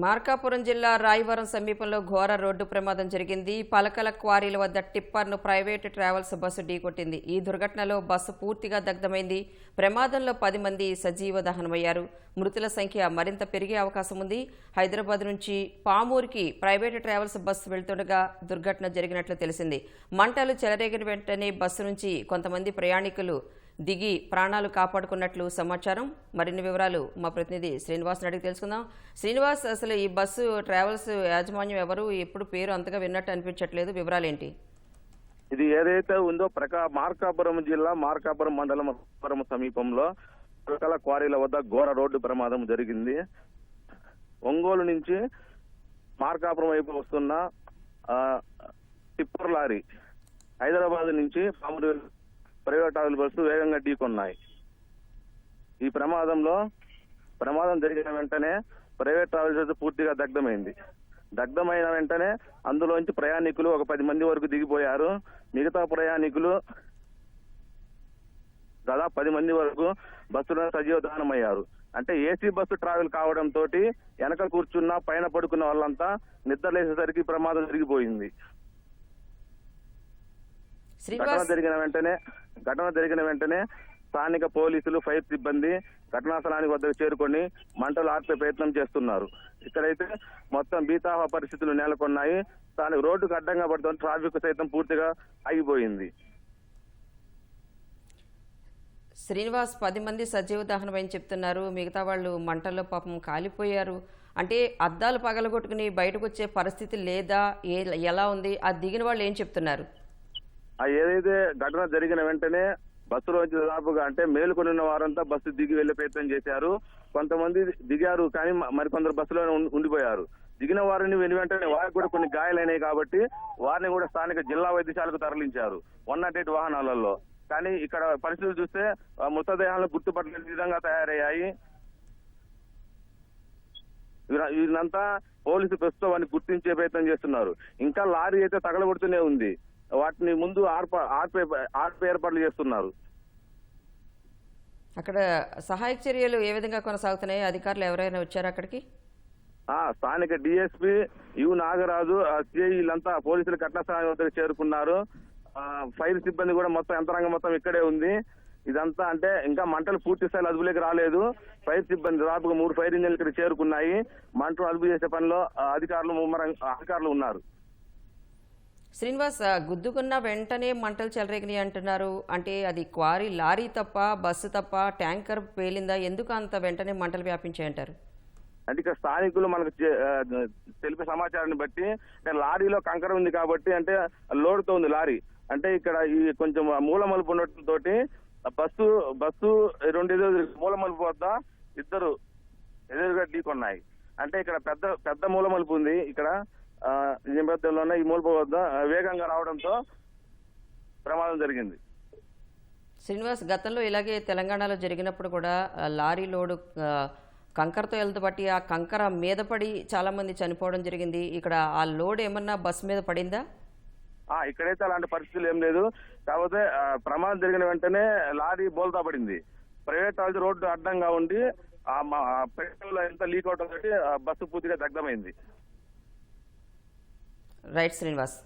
మార్కాపురం జిల్లా రాయవరం సమీపంలో ఘోర రోడ్డు ప్రమాదం జరిగింది. పలకల క్వారీల వద్ద టిప్పర్ను ప్రైవేటు ట్రావెల్స్ బస్సు ఢీకొట్టింది. ఈ దుర్ఘటనలో బస్సు పూర్తిగా దగ్ధమైంది. ప్రమాదంలో 10 మంది సజీవ దహనమయ్యారు. మృతుల సంఖ్య మరింత పెరిగే అవకాశం ఉంది. హైదరాబాద్ నుంచి పామూరుకి ప్రైవేటు ట్రావెల్స్ బస్సు వెళ్తుండగా దుర్ఘటన జరిగినట్లు తెలిసింది. మంటలు చెలరేగిన వెంటనే బస్సు నుంచి కొంతమంది ప్రయాణికులు దిగి ప్రాణాలు కాపాడుకున్నట్లు సమాచారం. మరిన్ని వివరాలు మా ప్రతినిధి శ్రీనివాస్ అడిగి తెలుసుకుందాం. శ్రీనివాస్, అసలు ఈ బస్సు ట్రావెల్స్ యాజమాన్యం ఎవరు? ఎప్పుడు పేరు అంతగా విన్నట్టు అనిపించట్లేదు, వివరాలేంటి? ఇది ఏదైతే ఉందో మార్కాపురం జిల్లా మార్కాపురం మండలం సమీపంలో పలకల క్వారీల వద్ద ఘోర రోడ్డు ప్రమాదం జరిగింది. ఒంగోలు నుంచి మార్కాపురం వైపు వస్తున్న టిప్పర్ లారీ హైదరాబాద్ నుంచి పామూరు ప్రైవేట్ ట్రావెల్ బస్సు వేగంగా ఢీకొన్నాయి. ఈ ప్రమాదం జరిగిన వెంటనే ప్రైవేట్ ట్రావెల్ బస్సు పూర్తిగా దగ్ధమైన వెంటనే అందులోంచి ప్రయాణికులు ఒక 10 మంది వరకు దిగిపోయారు. మిగతా ప్రయాణికులు దాదాపు 10 మంది వరకు బస్సులో సజీవ దహనమయ్యారు. అంటే ఏసీ బస్సు ట్రావెల్ కావడంతో వెనక కూర్చున్న పైన పడుకున్న వాళ్ళంతా నిద్రలేసేసరికి ప్రమాదం జరిగిపోయింది. ఘటన జరిగిన వెంటనే స్థానిక పోలీసులు, ఫైర్ సిబ్బంది ఘటనా స్థలానికి వద్దకు చేరుకొని మంటలు ఆర్పే ప్రయత్నం చేస్తున్నారు. ఇక్కడైతే మొత్తం బీతాహ పరిస్థితులు నెలకొన్నాయి. స్థానిక రోడ్డుకు అడ్డంగా పడుతున్న ట్రాఫిక్ సైతం పూర్తిగా ఆగిపోయింది. శ్రీనివాస్, 10 మంది సజీవ దహనమని చెప్తున్నారు. మిగతా వాళ్ళు మంటల్లో పాపం కాలిపోయారు. అంటే అద్దాలు పగలగొట్టుకుని బయటకు వచ్చే పరిస్థితి లేదా, ఎలా ఉంది? ఆ దిగిన వాళ్ళు ఏం చెప్తున్నారు? ఏదైతే ఘటన జరిగిన వెంటనే బస్సులోంచి దాదాపుగా అంటే మేలుకొని ఉన్న వారంతా బస్సు దిగి వెళ్లే ప్రయత్నం చేశారు. కొంతమంది దిగారు, కానీ మరికొందరు బస్సులోనే ఉండిపోయారు. దిగిన వారిని వెంటనే వారికి కూడా కొన్ని గాయాలైనాయి కాబట్టి వారిని కూడా స్థానిక జిల్లా వైద్యశాలకు తరలించారు 108 వాహనాలలో. కానీ ఇక్కడ పరిస్థితులు చూస్తే మృతదేహాలను గుర్తుపట్టలేని విధంగా తయారయ్యాయి. వీళ్ళంతా పోలీసు ప్రస్తుతం వారిని గుర్తించే ప్రయత్నం చేస్తున్నారు. ఇంకా లారీ అయితే తగలబడుతూనే ఉంది. వాటిని ముందు ఆర్పే ఏర్పాట్లు చేస్తున్నారు. అక్కడ సహాయక చర్యలు ఏ విధంగా కొనసాగుతున్నాయి? అధికారులు ఎవరైనా వచ్చారు అక్కడికి? స్థానిక డిఎస్పీ యు నాగరాజు, సిఐ వీళ్ళంతా పోలీసులు ఘటనా స్థలానికి వద్దకు చేరుకున్నారు. ఫైర్ సిబ్బంది కూడా మొత్తం యంత్రాంగం మొత్తం ఇక్కడే ఉంది. ఇదంతా అంటే ఇంకా మంటలు పూర్తి స్థాయిలో అదుపులోకి రాలేదు. ఫైర్ సిబ్బంది దాదాపుగా 3 ఫైర్ ఇంజన్లు ఇక్కడ చేరుకున్నాయి. మంటలు అదుపు చేసే పనిలో అధికారులు ఉన్నారు. శ్రీనివాస్, గుద్దుకున్న వెంటనే మంటలు చెలరేగినాయి అంటున్నారు. అంటే అది క్వారీ లారీ తప్ప, బస్సు తప్ప, ట్యాంకర్ పేలిందా? ఎందుకు అంత వెంటనే మంటలు వ్యాపించాయంటారు? అంటే ఇక్కడ స్థానికులు మనకు తెలిపే సమాచారాన్ని బట్టి లారీలో కంకర ఉంది కాబట్టి, అంటే లోడ్తో ఉంది లారీ. అంటే ఇక్కడ ఈ కొంచెం మూల మలుపు ఉండటంతో బస్సు 2 మూల మలుపు వద్ద ఇద్దరు ఎదురుగా ఢీకొన్నాయి. అంటే ఇక్కడ పెద్ద మూల మలుపు ఉంది. ఇక్కడ ఈ నేపథ్యంలోనే ఈ మూలపు వద్ద వేగంగా రావడంతో ప్రమాదం జరిగింది. శ్రీనివాస్, గతంలో ఇలాగే తెలంగాణలో జరిగినప్పుడు కూడా లారీ లోడు కంకరతో వెళ్తూ బట్టి ఆ కంకర మీద పడి చాలా మంది చనిపోవడం జరిగింది. ఇక్కడ ఆ లోడ్ ఏమన్నా బస్సు మీద పడిందా? ఇక్కడైతే అలాంటి పరిస్థితులు ఏం లేదు. కాకపోతే ప్రమాదం జరిగిన వెంటనే లారీ బోల్తా పడింది. ప్రైవేట్ ట్రావెల్స్ రోడ్డు అడ్డంగా ఉండి పెట్రోల్ ఎంత లీక్ అవడం తోటి బస్సు పూర్తిగా దగ్ధమైంది. రైట్ శ్రీనివాస్.